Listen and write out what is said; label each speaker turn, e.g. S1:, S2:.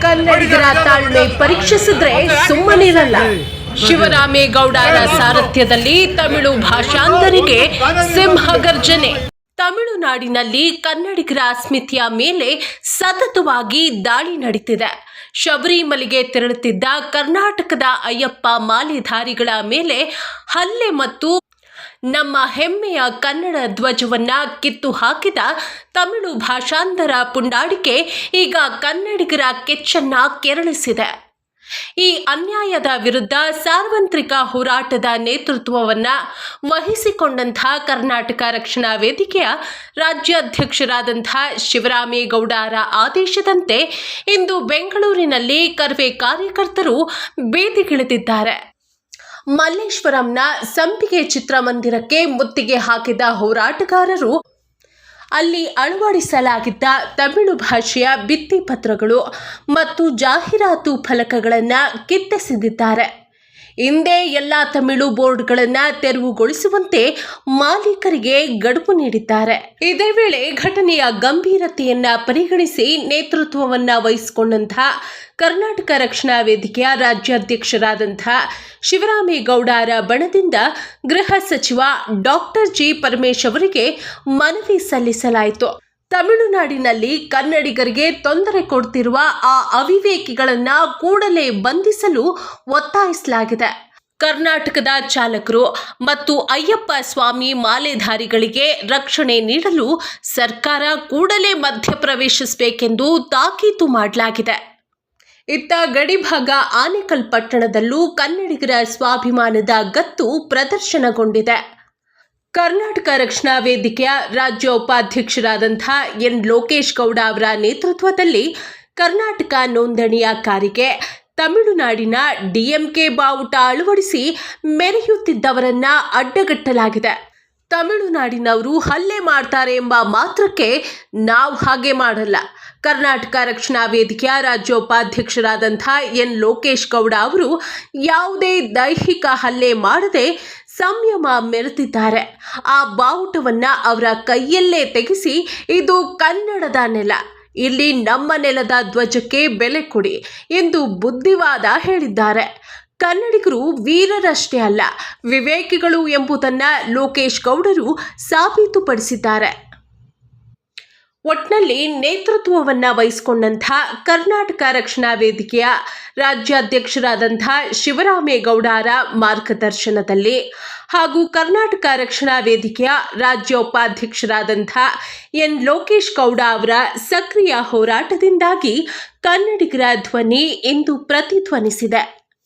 S1: ಕನ್ನಡಿಗರ ತಾಳ್ಮೆ ಪರೀಕ್ಷಿಸಿದ್ರೆ ಸುಮ್ಮನಿರಲ್ಲ. ಶಿವರಾಮೇಗೌಡರ ಸಾರಥ್ಯದಲ್ಲಿ ತಮಿಳು ಭಾಷಾಂತರಿಗೆ ಸಿಂಹಗರ್ಜನೆ. ತಮಿಳುನಾಡಿನಲ್ಲಿ ಕನ್ನಡಿಗರ ಅಸ್ಮಿತೆಯ ಮೇಲೆ ಸತತವಾಗಿ ದಾಳಿ ನಡೀತಿದೆ. ಶಬರಿಮಲೆಗೆ ತೆರಳುತ್ತಿದ್ದ ಕರ್ನಾಟಕದ ಅಯ್ಯಪ್ಪ ಮಾಲೆಧಾರಿಗಳ ಮೇಲೆ ಹಲ್ಲೆ ಮತ್ತು ನಮ್ಮ ಹೆಮ್ಮೆಯ ಕನ್ನಡ ಧ್ವಜವನ್ನ ಕಿತ್ತು ಹಾಕಿದ ತಮಿಳು ಭಾಷಾಂತರ ಪುಂಡಾಟಿಕೆ ಈಗ ಕನ್ನಡಿಗರ ಕೆಚ್ಚನ್ನ ಕೆರಳಿಸಿದೆ. ಈ ಅನ್ಯಾಯದ ವಿರುದ್ಧ ಸಾರ್ವತ್ರಿಕ ಹೋರಾಟದ ನೇತೃತ್ವವನ್ನು ವಹಿಸಿಕೊಂಡಂತಹ ಕರ್ನಾಟಕ ರಕ್ಷಣಾ ವೇದಿಕೆಯ ರಾಜ್ಯಾಧ್ಯಕ್ಷರಾದಂತಹ ಶಿವರಾಮೇಗೌಡರ ಆದೇಶದಂತೆ ಇಂದು ಬೆಂಗಳೂರಿನಲ್ಲಿ ಕರ್ವೆ ಕಾರ್ಯಕರ್ತರು ಬೀದಿಗಿಳಿದಿದ್ದಾರೆ. ಮಲ್ಲೇಶ್ವರಂನ ಸಂಪಿಗೆ ಚಿತ್ರಮಂದಿರಕ್ಕೆ ಮುತ್ತಿಗೆ ಹಾಕಿದ ಹೋರಾಟಗಾರರು ಅಲ್ಲಿ ಅಳವಡಿಸಲಾಗಿದ್ದ ತಮಿಳು ಭಾಷೆಯ ಭಿತ್ತಿಪತ್ರಗಳು ಮತ್ತು ಜಾಹೀರಾತು ಫಲಕಗಳನ್ನು ಕಿತ್ತೆಸೆದಿದ್ದಾರೆ. ಹಿಂದೆ ಎಲ್ಲ ತಮಿಳು ಬೋರ್ಡ್ಗಳನ್ನು ತೆರವುಗೊಳಿಸುವಂತೆ ಮಾಲೀಕರಿಗೆ ಗಡುವು ನೀಡಿದ್ದಾರೆ. ಇದೇ ವೇಳೆ ಘಟನೆಯ ಗಂಭೀರತೆಯನ್ನು ಪರಿಗಣಿಸಿ ನೇತೃತ್ವವನ್ನು ವಹಿಸಿಕೊಂಡಂತಹ ಕರ್ನಾಟಕ ರಕ್ಷಣಾ ವೇದಿಕೆಯ ರಾಜ್ಯಾಧ್ಯಕ್ಷರಾದಂತಹ ಶಿವರಾಮೇಗೌಡರ ಬಣದಿಂದ ಗೃಹ ಸಚಿವ ಡಾಕ್ಟರ್ ಜಿ ಪರಮೇಶ್ ಅವರಿಗೆ ಮನವಿ ಸಲ್ಲಿಸಲಾಯಿತು. ತಮಿಳುನಾಡಿನಲ್ಲಿ ಕನ್ನಡಿಗರಿಗೆ ತೊಂದರೆ ಕೊಡುತ್ತಿರುವ ಆ ಅವಿವೇಕಿಗಳನ್ನು ಕೂಡಲೇ ಬಂಧಿಸಲು ಒತ್ತಾಯಿಸಲಾಗಿದೆ. ಕರ್ನಾಟಕದ ಚಾಲಕರು ಮತ್ತು ಅಯ್ಯಪ್ಪ ಸ್ವಾಮಿ ಮಾಲೆಧಾರಿಗಳಿಗೆ ರಕ್ಷಣೆ ನೀಡಲು ಸರ್ಕಾರ ಕೂಡಲೇ ಮಧ್ಯಪ್ರವೇಶಿಸಬೇಕೆಂದು ತಾಕೀತು ಮಾಡಲಾಗಿದೆ. ಇತ್ತ ಗಡಿಭಾಗ ಆನೇಕಲ್ ಪಟ್ಟಣದಲ್ಲೂ ಕನ್ನಡಿಗರ ಸ್ವಾಭಿಮಾನದ ಗತ್ತು ಪ್ರದರ್ಶನಗೊಂಡಿದೆ. ಕರ್ನಾಟಕ ರಕ್ಷಣಾ ವೇದಿಕೆಯ ರಾಜ್ಯ ಉಪಾಧ್ಯಕ್ಷರಾದಂಥ ಎನ್ ಲೋಕೇಶ್ ಗೌಡ ಅವರ ನೇತೃತ್ವದಲ್ಲಿ ಕರ್ನಾಟಕ ನೋಂದಣಿಯ ಕಾರಿಗೆ ತಮಿಳುನಾಡಿನ ಡಿಎಂಕೆ ಬಾವುಟ ಅಳವಡಿಸಿ ಮೆರೆಯುತ್ತಿದ್ದವರನ್ನ ಅಡ್ಡಗಟ್ಟಲಾಗಿದೆ. ತಮಿಳುನಾಡಿನವರು ಹಲ್ಲೆ ಮಾಡ್ತಾರೆ ಎಂಬ ಮಾತ್ರಕ್ಕೆ ನಾವು ಹಾಗೆ ಮಾಡಲ್ಲ. ಕರ್ನಾಟಕ ರಕ್ಷಣಾ ವೇದಿಕೆಯ ರಾಜ್ಯ ಉಪಾಧ್ಯಕ್ಷರಾದಂಥ ಎನ್ ಲೋಕೇಶ್ ಗೌಡ ಅವರು ಯಾವುದೇ ದೈಹಿಕ ಹಲ್ಲೆ ಮಾಡದೆ ಸಂಯಮ ಮೆರೆದಿದ್ದಾರೆ. ಆ ಬಾವುಟವನ್ನು ಅವರ ಕೈಯಲ್ಲೇ ತೆಗೆಸಿ ಇದು ಕನ್ನಡದ ನೆಲ, ಇಲ್ಲಿ ನಮ್ಮ ನೆಲದ ಧ್ವಜಕ್ಕೆ ಬೆಲೆ ಕೊಡಿ ಎಂದು ಬುದ್ಧಿವಾದ ಹೇಳಿದ್ದಾರೆ. ಕನ್ನಡಿಗರು ವೀರರಷ್ಟೇ ಅಲ್ಲ, ವಿವೇಕಿಗಳು ಎಂಬುದನ್ನು ಲೋಕೇಶ್ ಗೌಡರು ಸಾಬೀತುಪಡಿಸಿದ್ದಾರೆ. ಒಟ್ನಲ್ಲಿ ನೇತೃತ್ವವನ್ನು ವಹಿಸಿಕೊಂಡಂಥ ಕರ್ನಾಟಕ ರಕ್ಷಣಾ ವೇದಿಕೆಯ ರಾಜ್ಯಾಧ್ಯಕ್ಷರಾದಂಥ ಶಿವರಾಮೇಗೌಡರ ಮಾರ್ಗದರ್ಶನದಲ್ಲಿ ಹಾಗೂ ಕರ್ನಾಟಕ ರಕ್ಷಣಾ ವೇದಿಕೆಯ ರಾಜ್ಯ ಉಪಾಧ್ಯಕ್ಷರಾದಂಥ ಎನ್ ಲೋಕೇಶ್ ಗೌಡ ಅವರ ಸಕ್ರಿಯ ಹೋರಾಟದಿಂದಾಗಿ ಕನ್ನಡಿಗರ ಧ್ವನಿ ಇಂದು ಪ್ರತಿಧ್ವನಿಸಿದೆ.